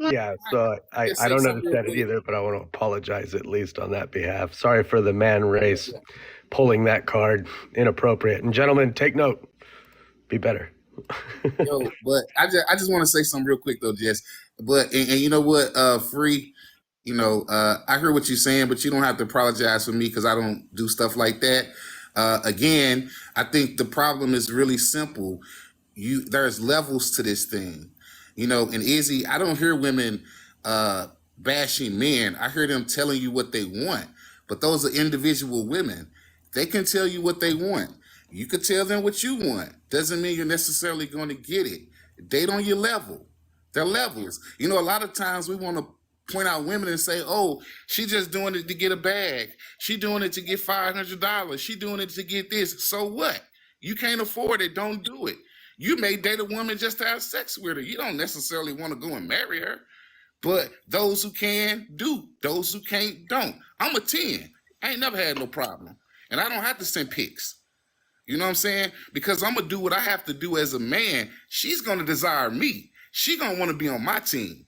Yeah, so I just I say don't something real understand it quick. either, but I want to apologize at least on that behalf. Sorry for the man race pulling that card inappropriate. And gentlemen, take note. Be better. Yo, but I just want to say something real quick though, Jess. But and you know what, free. I heard what you're saying, but you don't have to apologize for me because I don't do stuff like that. Again, I think the problem is really simple. There's levels to this thing, and Izzy, I don't hear women uh bashing men. I hear them telling you what they want. But those are individual women. They can tell you what they want. You could tell them what you want. Doesn't mean you're necessarily going to get it. Date on your level. They're levels. A lot of times we want to point out women and say, "Oh, she just doing it to get a bag. She doing it to get $500. She doing it to get this." So what? You can't afford it. Don't do it. You may date a woman just to have sex with her. You don't necessarily want to go and marry her. But those who can do. Those who can't don't. I'm a 10. I ain't never had no problem. And I don't have to send pics. You know what I'm saying? Because I'm gonna do what I have to do as a man. She's gonna desire me. She gonna want to be on my team.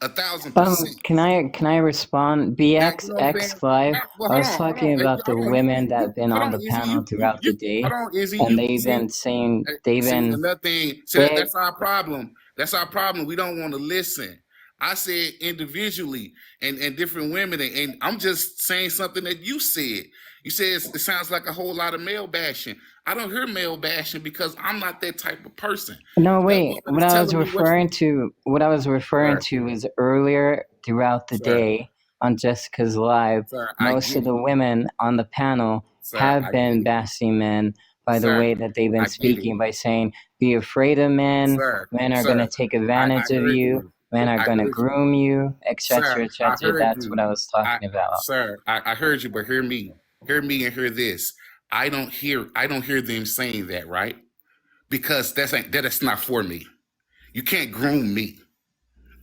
1,000%. Can I respond? Now you know what I'm saying? BXX5. Well, I hold was on, hold on. talking Hey, about the hold on. women that have been Hold on on, the Izzy. panel throughout the Hold day, on, Izzy. and You they've see, been saying they've see been another thing. See, big. that's our problem. That's our problem. We don't want to listen. I said individually and different women, and I'm just saying something that you said. You said it sounds like a whole lot of male bashing. I don't hear male bashing because I'm not that type of person. No, That wait. woman is telling me What I was referring sir, to is earlier throughout the sir, day on Jessica's live, sir, I most get of it. the women on the panel Sir, have I get been it. bashing men by the Sir, way that they've been I get it. speaking, by saying, "Be afraid of men. Sir, Men are going to sir, take I advantage of heard you. you. Men are I going to heard you. groom you, etc., Sir, I etc." heard That's what you. I was I talking about. sir, I heard you, but hear me. Hear me and hear this. I don't hear them saying that, right? Because that's not for me. You can't groom me.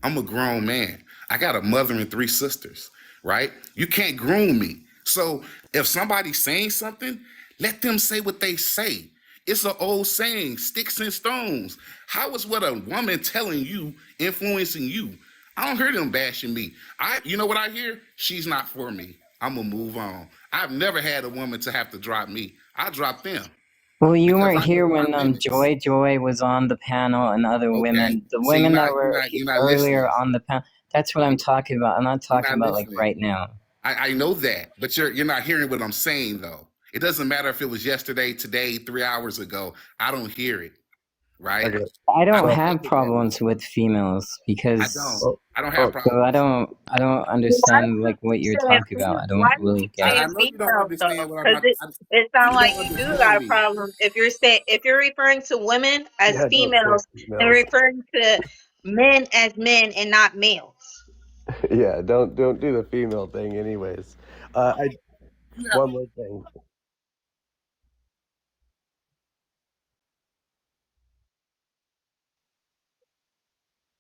I'm a grown man. I got a mother and 3 sisters, right? You can't groom me. So if somebody's saying something, let them say what they say. It's an old saying, sticks and stones. How is what a woman telling you influencing you? I don't hear them bashing me. You know what I hear? She's not for me. I'm gonna move on. I've never had a woman to have to drop me. I drop them Well, you because weren't I know here my when limits. Joy was on the panel and other Okay. women. The See, women that were you're not earlier listening. on the panel. That's what I'm talking about. I'm not You're talking not about like listening. right now. I know that, but you're not hearing what I'm saying though. It doesn't matter if it was yesterday, today, 3 hours ago. I don't hear it, right? Okay. I I don't don't So, look have at that way. problems with females I because don't. oh, I don't have oh, so problems. I don't Why do understand you like what keep you're saying talking about. female? I Why don't do you really keep get I it. saying know you don't females though? understand what I'm Because not. it sounds You like don't you do got understand a me. problem if you're referring to women as yeah, don't say females and females. referring to men as men and not males. Yeah, don't do the female thing, anyways. I You have one more thing.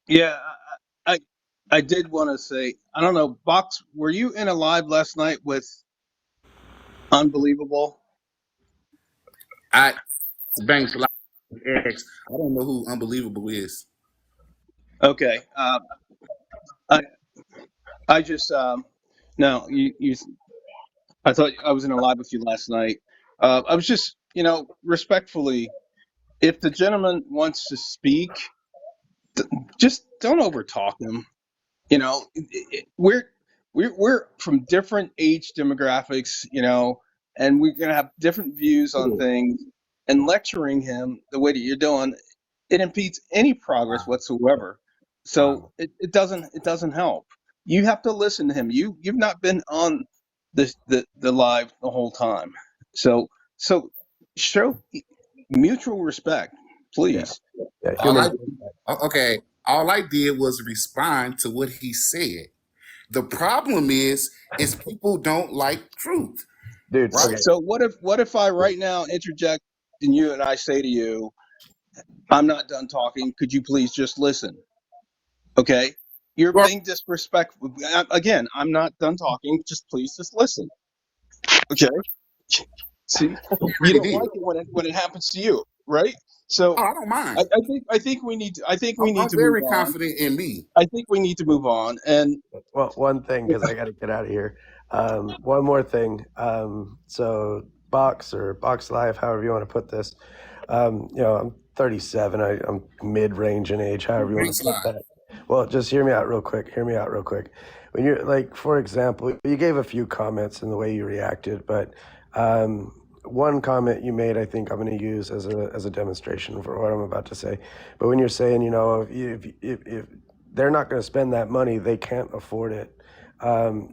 Yeah, I I, I did want to say, I don't know, Box, were you in a live last night with Unbelievable? I banks a lot of eggs. I don't know who unbelievable is. Okay, I I just no, I thought I was in a live with you last night. I was just, respectfully, if the gentleman wants to speak, just don't overtalk him. We're from different age demographics, and we're gonna have different views on things. And lecturing him the way that you're doing, it impedes any progress Wow. whatsoever. So Wow. it doesn't help. You have to listen to him. You've not been on the live the whole time. So show mutual respect, Yeah, please. yeah, All human. I okay. All I did was respond to what he said. The problem is people don't like truth, Dude, right? okay. So what if I right now interject in you and I say to you, I'm not done talking. Could you please just listen? Okay. You're Well, being disrespectful. Again, I'm not done talking. Just listen. Okay. See, he you already don't did. like it when it happens to you, right? So Oh, I don't mind. I think we need I'm to move very on. confident in me. I think we need to move on. And Well, one thing, because I got to get out of here. One more thing. So Box Life, however you want to put this. I'm 37. I'm mid-range in age, however you want Thanks to a put lot. that. Well, just hear me out real quick. Hear me out real quick. When you're like, for example, you gave a few comments in the way you reacted, but one comment you made, I think I'm going to use as a demonstration for what I'm about to say. But when you're saying, if they're not going to spend that money, they can't afford it.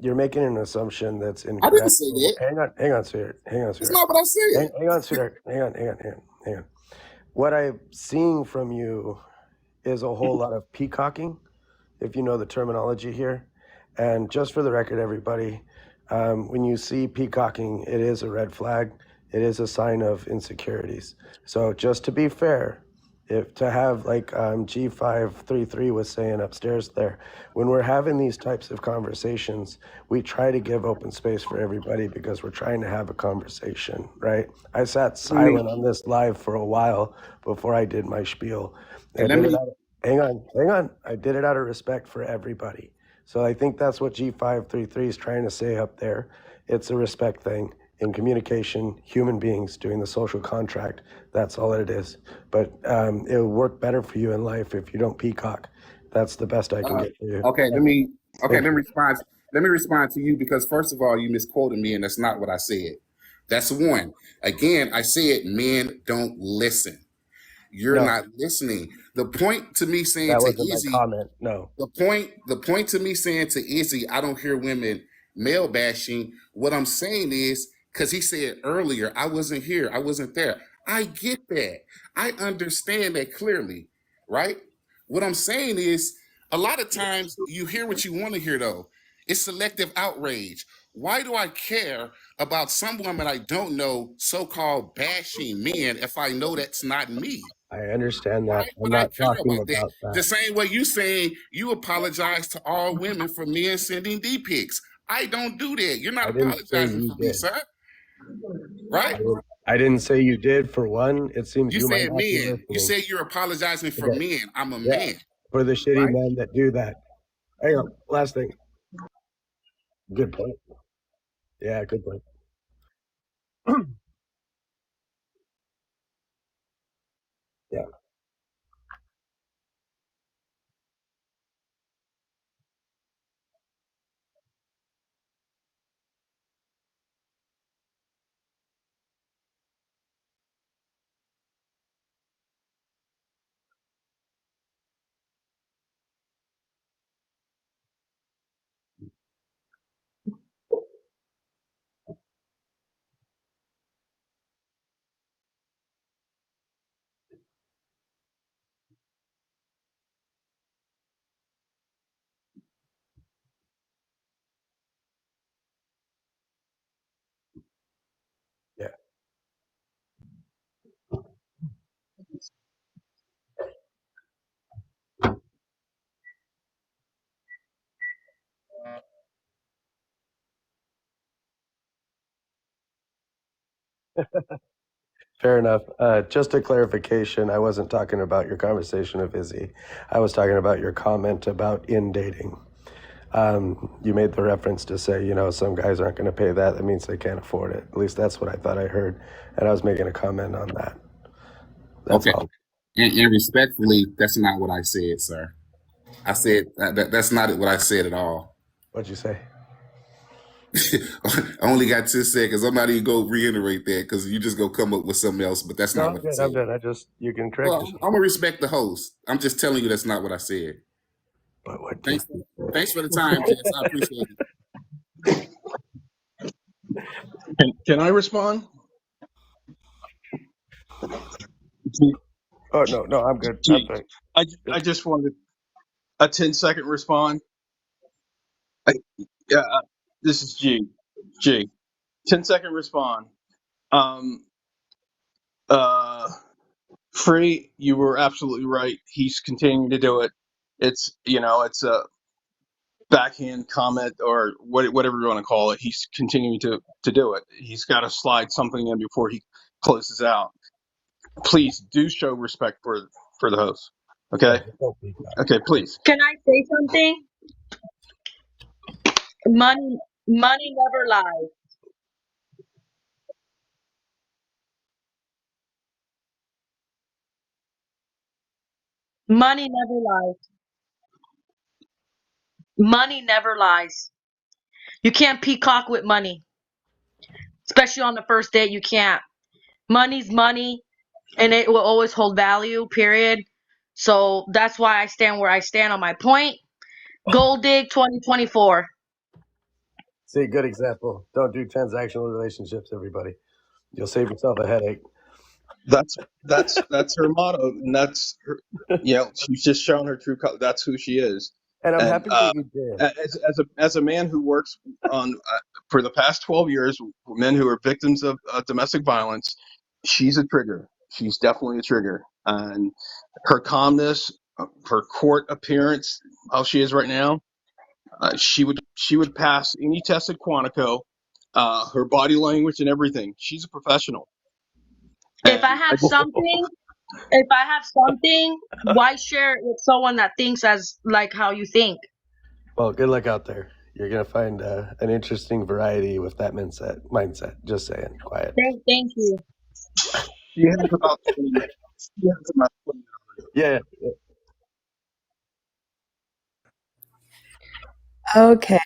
You're making an assumption that's I didn't incorrect. say that. Hang on, sweetheart. Hang on, That's sweetheart. not what I said. Hang on, sweetheart. Hang on. What I'm seeing from you is a whole lot of peacocking, if you know the terminology here. And just for the record, everybody, when you see peacocking, it is a red flag. It is a sign of insecurities. So just to be fair, if to have like G533 was saying upstairs there, when we're having these types of conversations, we try to give open space for everybody because we're trying to have a conversation, right? I sat Let me silent on this live for a while before I did my spiel. I and let did it me out hang on. I did it out of respect for everybody. So I think that's what G533 is trying to say up there. It's a respect thing in communication, human beings doing the social contract. That's all it is. But it'll work better for you in life if you don't peacock. That's the best I can uh, get for you. okay, Thank let me you. respond. Let me respond to you because first of all, you misquoted me, and that's not what I said. That's one. Again, I said men don't listen. You're No, not listening. The point to me saying that to wasn't my Izzy, comment. No, the point to me saying to Izzy, I don't hear women male bashing. What I'm saying is because he said earlier, I wasn't here, I wasn't there. I get that. I understand that clearly, right? What I'm saying is a lot of times you hear what you want to hear though. It's selective outrage. Why do I care about some woman I don't know so-called bashing men if I know that's not me? I understand Why that. I'm would I not care talking about that? about that. The same way you saying you apologize to all women for men sending D pics. I don't do that. You're not I didn't say apologizing you for me, did. sir. Right? I didn't say you did for one. It seems You you might said not be men. You listening. said you're apologizing for Okay. men. I'm a Yeah. man, For the shitty right? men that do that. Hang on. Last thing. Good point. Yeah, good point. Yeah. Yeah. Fair enough. Just a clarification. I wasn't talking about your conversation with Izzy. I was talking about your comment about in dating. You made the reference to say, some guys aren't going to pay that. That means they can't afford it. At least that's what I thought I heard. And I was making a comment on that. That's Okay. all. And respectfully, that's not what I said, sir. I said that's not what I said at all. What'd you say? I only got 10 seconds. I'm not even going to reiterate that because you just go come up with something else, but that's No, not I'm what I good. said. I'm good. You can correct Well, yourself. I'm going to respect the host. I'm just telling you that's not what I said. But what did Thanks, you thanks for the time, Jess. I appreciate it. can I respond? Gee, Oh, no, I'm good. I'm gee, fine. I just wanted a 10-second respond. I, yeah, this is G. G. 10-second respond. Um, uh, Free, you were absolutely right. He's continuing to do it. It's a backhand comment or whatever you want to call it. He's continuing to do it. He's got to slide something in before he closes out. please do show respect for the host. Yeah, Okay. don't peacock. Okay, please. Can I say something? Money, money never lies. Money never lies. Money never lies. You can't peacock with money, especially on the first date. You can't. Money's money, and it will always hold value. Period. So that's why I stand where I stand on my point. Gold dig 2024. See, good example. Don't do transactional relationships, everybody. You'll save yourself a headache. That's her motto, and that's her. You know, she's just shown her true color. That's who she is. And I'm And happy that you did. as a man who works on for the past 12 years, men who are victims of domestic violence, she's a trigger. She's definitely a trigger. And her calmness, her court appearance, how she is right now, she would pass any test at Quantico. Her body language and everything. She's a professional. If I And I have just something, if I have something, why share it with someone that thinks as like how you think? Well, good luck out there. You're gonna find an interesting variety with that mindset. Just saying, quiet. Thank you. she has about 20 minutes. She has about 20 minutes. Yeah. Okay.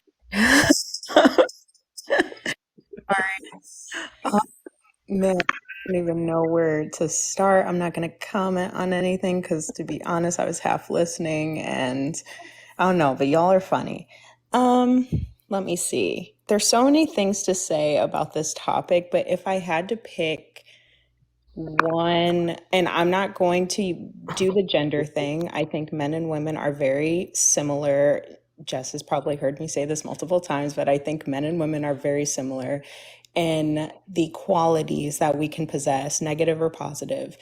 Oh, man, I don't even know where to start. I'm not going to comment on anything because, to be honest, I was half listening and I don't know, but y'all are funny. Let me see. There's so many things to say about this topic, but if I had to pick one, and I'm not going to do the gender thing. I think men and women are very similar. Jess has probably heard me say this multiple times, but I think men and women are very similar in the qualities that we can possess, negative or positive,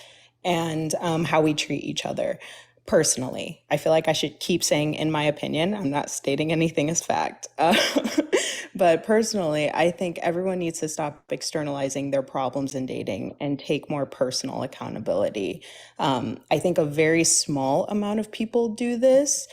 and how we treat each other. Personally, I feel like I should keep saying, in my opinion, I'm not stating anything as fact. But personally, I think everyone needs to stop externalizing their problems in dating and take more personal accountability. I think a very small amount of people do this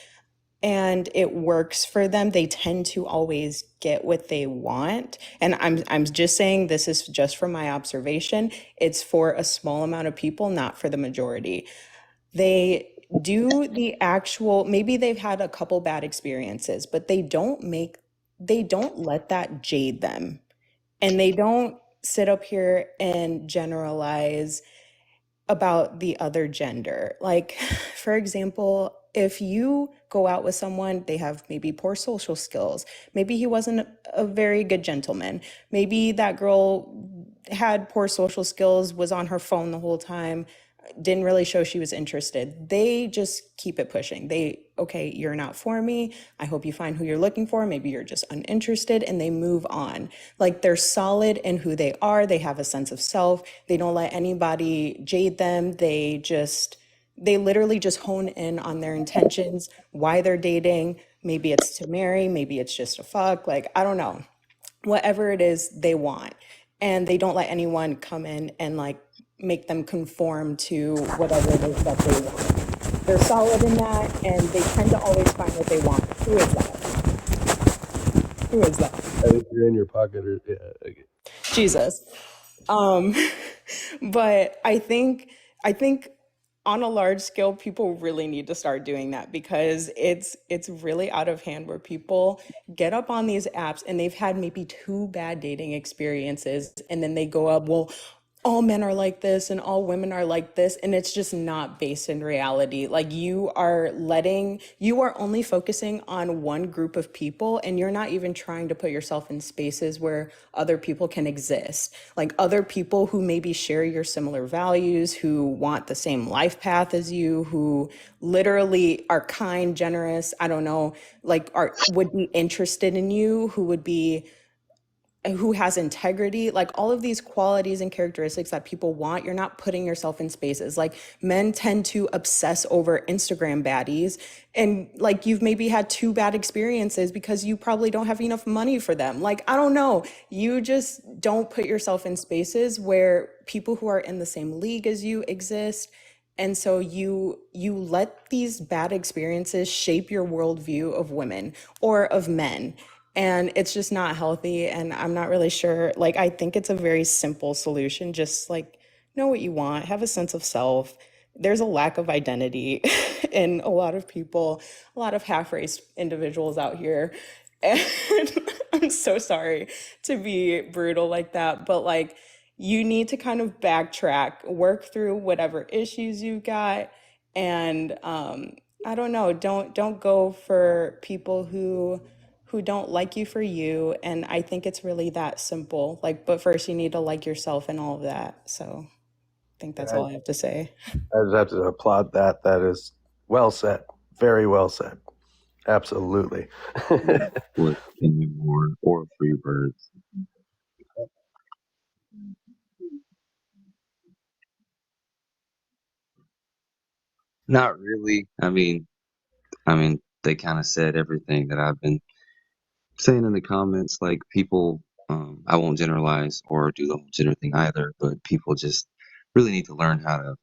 and it works for them. They tend to always get what they want. And I'm just saying, this is just from my observation. It's for a small amount of people, not for the majority. They do the actual, maybe they've had a couple bad experiences, but they don't let that jade them. And they don't sit up here and generalize about the other gender. Like, for example, if you go out with someone, they have maybe poor social skills. Maybe he wasn't a very good gentleman. Maybe that girl had poor social skills, was on her phone the whole time, didn't really show she was interested. They just keep it pushing. Okay, you're not for me. I hope you find who you're looking for. Maybe you're just uninterested, and they move on. Like, they're solid in who they are. They have a sense of self. They don't let anybody jade them. They literally just hone in on their intentions, why they're dating. Maybe it's to marry, maybe it's just to fuck. Like, I don't know. Whatever it is they want. And they don't let anyone come in and like make them conform to whatever it is that they want. They're solid in that, and they tend to always find what they want. Who is that? Who is that? I think you're in your pocket. Or, yeah, okay. Jesus. Um, but I think on a large scale, people really need to start doing that because it's really out of hand where people get up on these apps and they've had maybe two bad dating experiences, and then they go up, well, all men are like this and all women are like this, and it's just not based in reality. Like, you are only focusing on one group of people, and you're not even trying to put yourself in spaces where other people can exist, like other people who maybe share your similar values, who want the same life path as you, who literally are kind, generous, I don't know, like would be interested in you, who has integrity, like all of these qualities and characteristics that people want. You're not putting yourself in spaces. Like, men tend to obsess over Instagram baddies, and like, you've maybe had two bad experiences because you probably don't have enough money for them. Like, I don't know, you just don't put yourself in spaces where people who are in the same league as you exist. And so you let these bad experiences shape your worldview of women or of men. And it's just not healthy. And I'm not really sure. Like, I think it's a very simple solution. Just like know what you want, have a sense of self. There's a lack of identity in a lot of people, a lot of half-raced individuals out here. And I'm so sorry to be brutal like that, but like you need to kind of backtrack, work through whatever issues you've got, and I don't know, don't go for people who don't like you for you. And I think it's really that simple. Like, but first you need to like yourself and all of that. So I think that's all I have to say. I just have to applaud that. That is well said. Very well said. Absolutely. What any more or free birds? Not really. I mean, they kind of said everything that I've been saying in the comments. Like people, I won't generalize or do the whole gender thing either, but people just really need to learn how to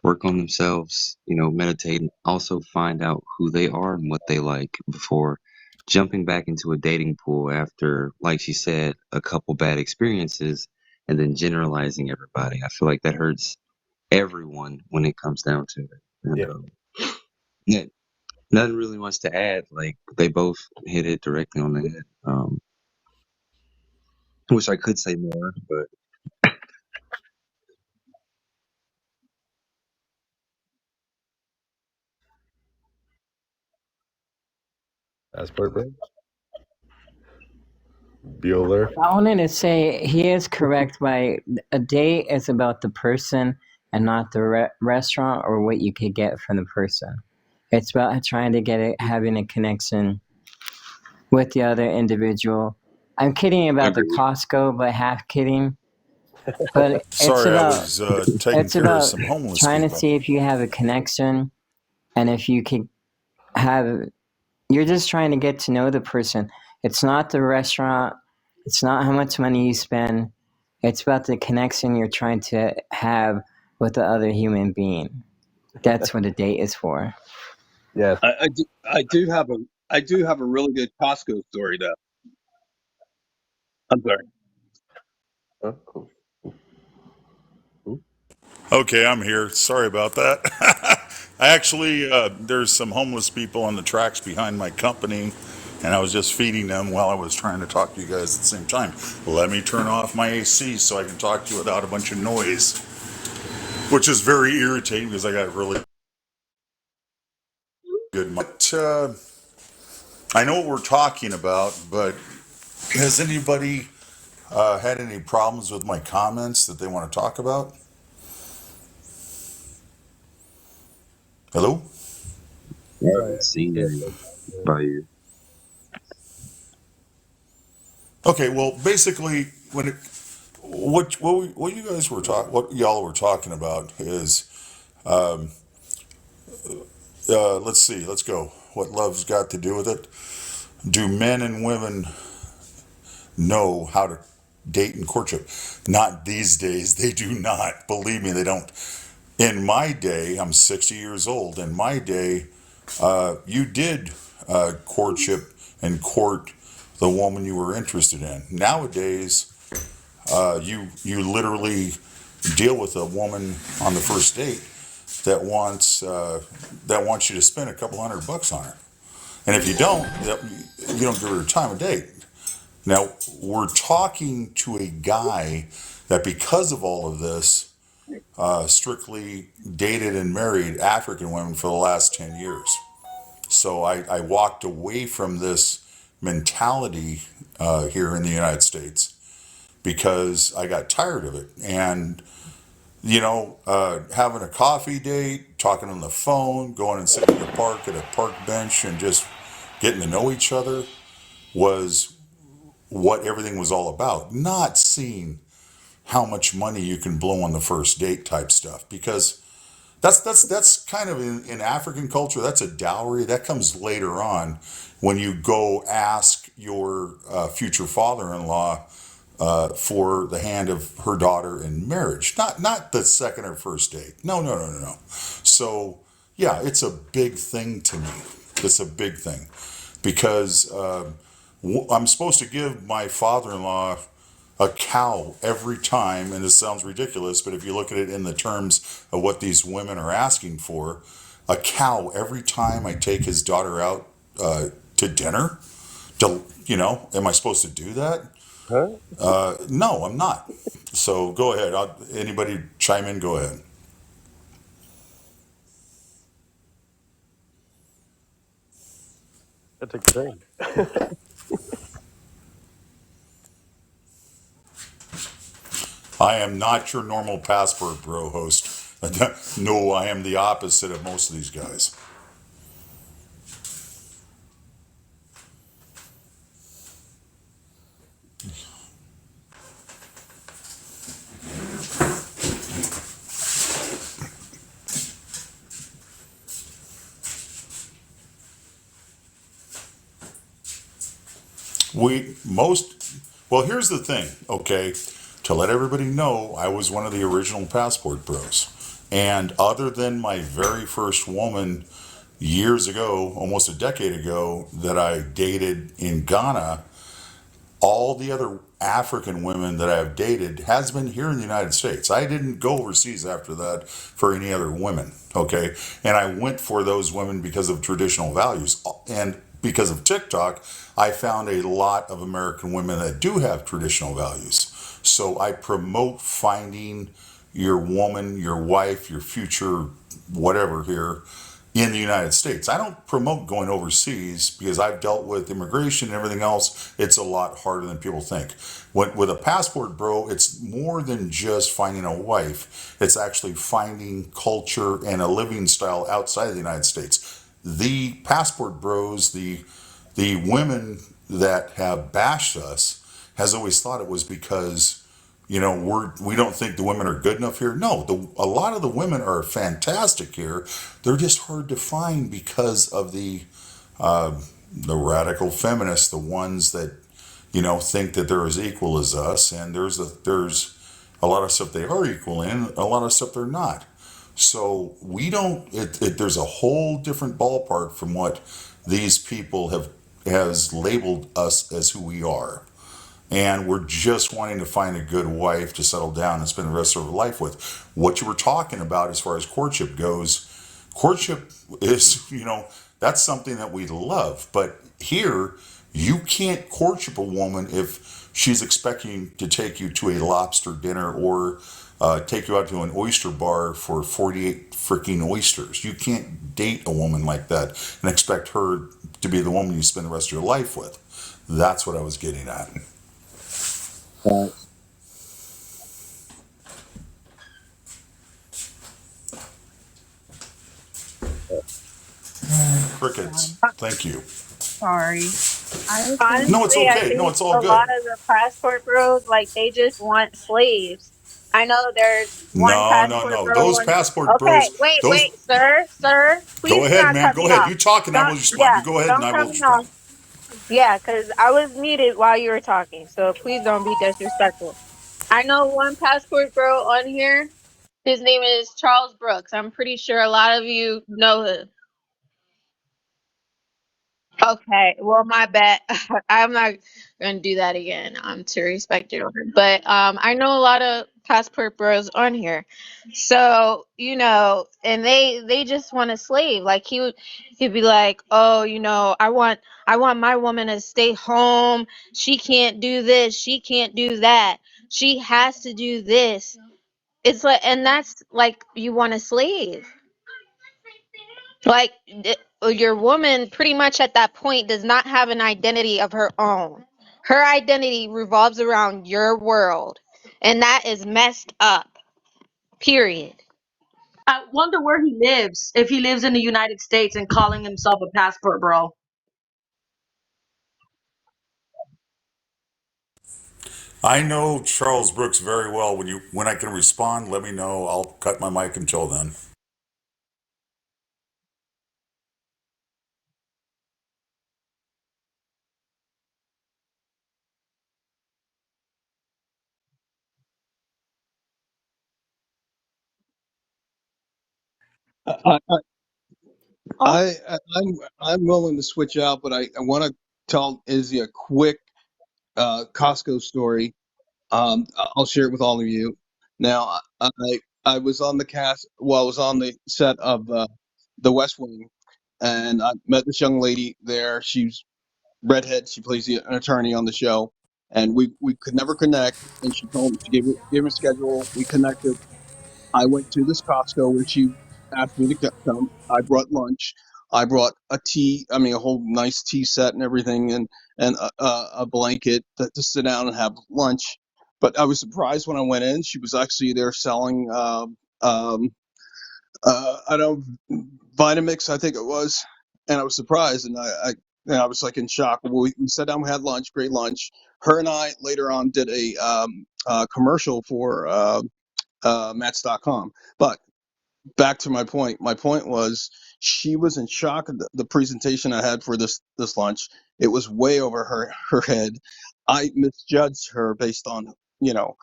work on themselves, meditate and also find out who they are and what they like before jumping back into a dating pool after, like she said, a couple bad experiences and then generalizing everybody. I feel like that hurts everyone when it comes down to it. And Yeah. yeah, nothing really much to add. Like they both hit it directly on the head. I wish I could say more, but That's perfect. Bueller. I wanted to say he is correct. By a date is about the person and not the restaurant or what you could get from the person. It's about trying to get it, having a connection with the other individual. I'm kidding about the agreed. Costco, but half kidding. But Sorry, I was taking it's care of about some homeless trying to people. see if you have a connection, and if you can have. You're just trying to get to know the person. It's not the restaurant. It's not how much money you spend. It's about the connection you're trying to have with the other human being. That's what a date is for. Yes. I do have a really good Costco story though. I'm sorry. Oh, cool. Okay, I'm here. Sorry about that. I actually, there's some homeless people on the tracks behind my company, and I was just feeding them while I was trying to talk to you guys at the same time. Let me turn off my AC so I can talk to you without a bunch of noise, which is very irritating because I got really good. But I know what we're talking about, but has anybody had any problems with my comments that they want to talk about? Hello? I Oh, haven't seen yeah. any by you. Okay, well, basically, when it what you guys were talking, what y'all were talking about is, let's see, let's go. What love's got to do with it? Do men and women know how to date and courtship? Not these days. They do not. Believe me, they don't. In my day, I'm 60 years old. In my day, you did courtship and court the woman you were interested in. Nowadays, you literally deal with a woman on the first date that wants you to spend a couple $100 on her, and if you don't, you don't give her time of day. Now we're talking to a guy that, because of all of this, strictly dated and married African women for the last 10 years. So I walked away from this mentality here in the United States because I got tired of it. And, having a coffee date, talking on the phone, going and sitting in the park at a park bench and just getting to know each other was what everything was all about. Not seeing how much money you can blow on the first date type stuff, because that's kind of in African culture. That's a dowry that comes later on when you go ask your future father-in-law for the hand of her daughter in marriage. Not the second or first date. No, no, no, no, no. So yeah, it's a big thing to me. It's a big thing because I'm supposed to give my father-in-law a cow every time, and this sounds ridiculous, but if you look at it in the terms of what these women are asking for, a cow every time I take his daughter out to dinner. Am I supposed to do that? Huh? No, I'm not. So go ahead. Anybody chime in? Go ahead. That's extreme. I am not your normal passport bro host. No, I am the opposite of most of these guys. Well, here's the thing, okay? To let everybody know, I was one of the original passport bros. And other than my very first woman years ago, almost a decade ago, that I dated in Ghana, all the other African women that I've dated has been here in the United States. I didn't go overseas after that for any other women, okay? And I went for those women because of traditional values. And because of TikTok, I found a lot of American women that do have traditional values. So I promote finding your woman, your wife, your future whatever here in the United States. I don't promote going overseas because I've dealt with immigration and everything else. It's a lot harder than people think. With a passport bro, it's more than just finding a wife. It's actually finding culture and a living style outside of the United States. The passport bros, the women that have bashed us, has always thought it was because we don't think the women are good enough here. No, a lot of the women are fantastic here. They're just hard to find because of the radical feminists, the ones that think that they're as equal as us, and there's a lot of stuff they are equal in, a lot of stuff they're not. So we don't. There's a whole different ballpark from what these people has labeled us as who we are, and we're just wanting to find a good wife to settle down and spend the rest of our life with. What you were talking about as far as courtship goes, courtship is, that's something that we love. But here, you can't courtship a woman if she's expecting to take you to a lobster dinner or take you out to an oyster bar for 48 freaking oysters. You can't date a woman like that and expect her to be the woman you spend the rest of your life with. That's what I was getting at. Crickets. Thank you. Sorry. No, it's Honestly, I okay. No, think it's all a lot good. of the passport bros, like, they just want slaves. I know there's one No, no, passport no. bro. Those One. passport Okay, bros, wait, those. wait, sir, Go please do ahead, not man. cut Go me ahead. off. You talk and I will Don't, respond. yeah, You go ahead and don't I cut will me off. respond. Yeah, because I was muted while you were talking, so please don't be disrespectful. I know one passport bro on here. His name is Charles Brooks. I'm pretty sure a lot of you know him. Okay, well, my bad. I'm not gonna do that again. To respect your order. But I know a lot of passport bros on here, so and they just want a slave. Like he'd be like, oh, I want my woman to stay home. She can't do this. She can't do that. She has to do this. It's like, and that's like you want a slave. Like your woman pretty much at that point does not have an identity of her own. Her identity revolves around your world. And that is messed up. Period. I wonder where he lives, if he lives in the United States and calling himself a passport bro. I know Charles Brooks very well. When I can respond, let me know. I'll cut my mic until then. I, Oh, I'm willing to switch out, but I want to tell Izzy a quick Costco story. I'll share it with all of you. Now, I was on the cast, well, I was on the set of The West Wing, and I met this young lady there. She's redhead. She plays an attorney on the show, and we could never connect. And she told me, she gave me a schedule. We connected. I went to this Costco where she asked me to come. I brought lunch. I brought a tea. I mean, a whole nice tea set and everything, and a blanket to sit down and have lunch. But I was surprised when I went in. She was actually there selling, um, I don't Vitamix, I think it was, and I was surprised, and I was like in shock. We sat down, we had lunch, great lunch. Her and I later on did a commercial for Match.com. But back to my point. My point was she was in shock at the presentation I had for this lunch. It was way over her head. I misjudged her based on you know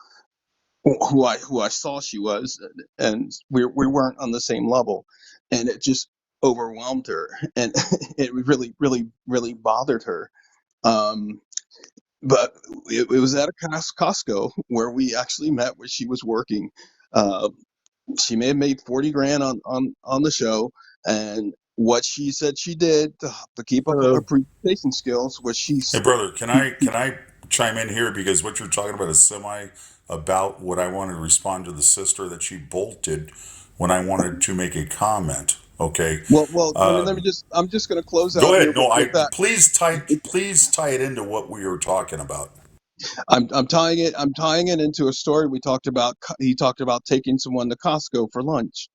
who I saw she was, and we weren't on the same level, and it just overwhelmed her, and it really bothered her. Um, but it was at a Costco where we actually met, where she was working. Uh, she may have made 40 grand on the show, and what she said she did to keep up her So, presentation skills was Hey, brother, can I chime in here because what you're talking about is semi about what I wanted to respond to the sister that she bolted when I wanted to make a comment. Okay, well let me just I'm just going to close go out here ahead. No, I with that. please tie it into what we were talking about. I'm tying it into a story we talked about. He talked about taking someone to Costco for lunch.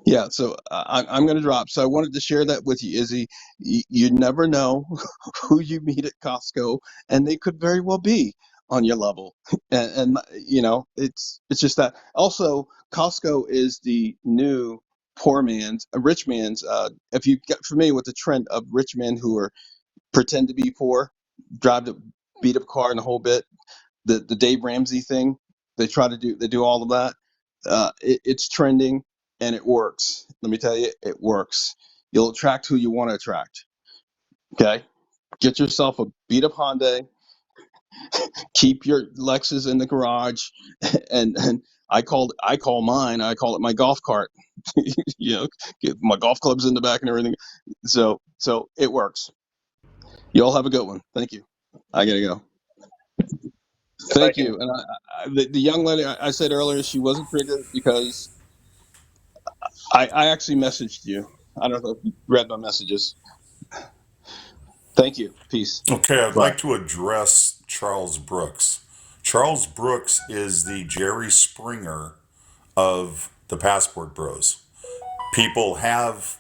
Yeah, so I'm going to drop. So I wanted to share that with you, Izzy. You never know who you meet at Costco, and they could very well be on your level. And it's just that. Also, Costco is the new poor man's, a rich man's. If you get familiar with the trend of rich men who are pretend to be poor, drive to beat up car and the whole bit, the Dave Ramsey thing. They do all of that. It's trending and it works. Let me tell you, it works. You'll attract who you want to attract. Okay, get yourself a beat up Hyundai. Keep your Lexus in the garage, and I call mine. I call it my golf cart. you know, get my golf clubs in the back and everything. So it works. You all have a good one. Thank you. I gotta go. If I Thank can, you. And the young lady I said earlier, she wasn't triggered because I actually messaged you. I don't know if you read my messages. Thank you. Peace. Okay, I'd Bye. like to address Charles Brooks. Charles Brooks is the Jerry Springer of the Passport Bros. People have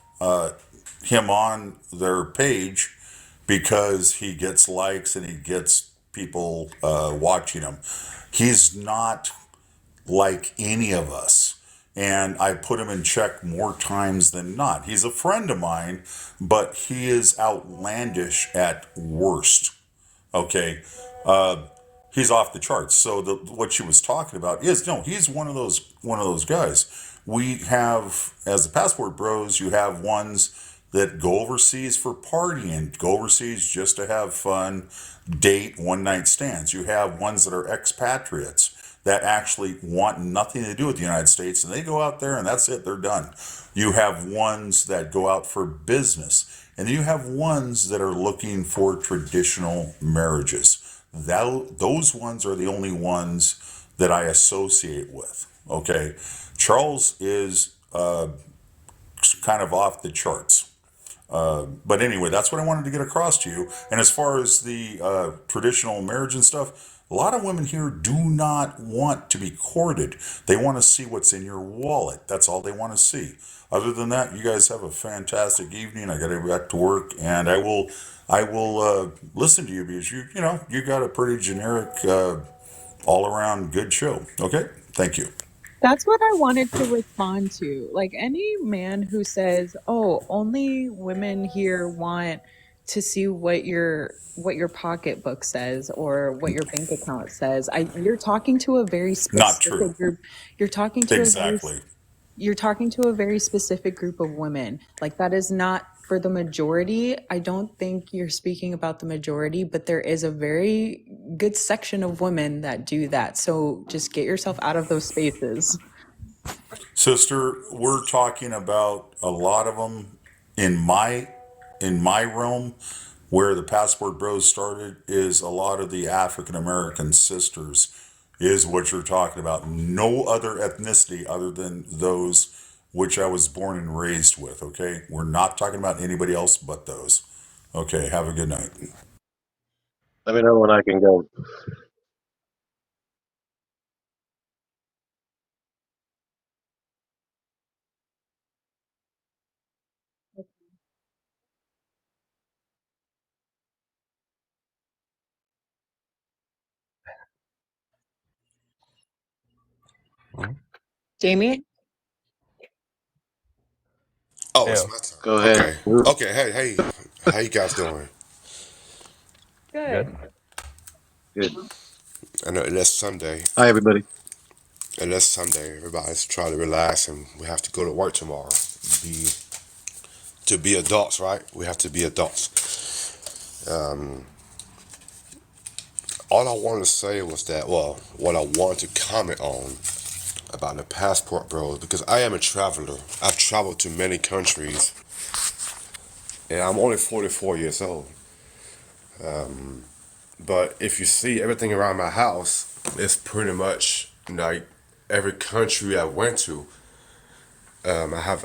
him on their page because he gets likes and he gets people watching him. He's not like any of us. And I put him in check more times than not. He's a friend of mine, but he is outlandish at worst. Okay. He's off the charts. So what she was talking about is no, he's one of those guys. We have as the Passport Bros, you have ones that go overseas for partying, go overseas just to have fun, date one night stands. You have ones that are expatriates that actually want nothing to do with the United States and they go out there and that's it, they're done. You have ones that go out for business, and then you have ones that are looking for traditional marriages. Those ones are the only ones that I associate with. Okay, Charles is kind of off the charts. But anyway, that's what I wanted to get across to you. And as far as the traditional marriage and stuff, a lot of women here do not want to be courted. They want to see what's in your wallet. That's all they want to see. Other than that, you guys have a fantastic evening. I got to go back to work, and I will listen to you because you got a pretty generic, all around good show. Okay, thank you. that's what I wanted to respond to. Like any man who says, "Oh, only women here want to see what your pocketbook says or what your bank account says. You're talking to a very Not true. specific group. You're talking to a very Exactly. you're talking to a very specific group of women. Like, that is not for the majority. I don't think you're speaking about the majority, but there is a very good section of women that do that. So just get yourself out of those spaces. Sister, we're talking about a lot of them in my realm where the passport bros started is a lot of the African American sisters is what you're talking about. No other ethnicity other than those which I was born and raised with, okay? We're not talking about anybody else but those. Okay, have a good night. Let me know when I can go. Jamie? Oh, Yeah. it's my turn. Go ahead. Okay. Okay. Hey, how you guys doing? Good. Good. Good. I know it's Sunday, Hi, everybody. and it's Sunday. Everybody's trying to relax, and we have to go to work tomorrow. Be to be adults, right? We have to be adults. All I wanted to say was that, well, what I wanted to comment on about the passport bros, because I am a traveler. I've traveled to many countries, and I'm only 44 years old. But if you see everything around my house, it's pretty much like every country I went to. I have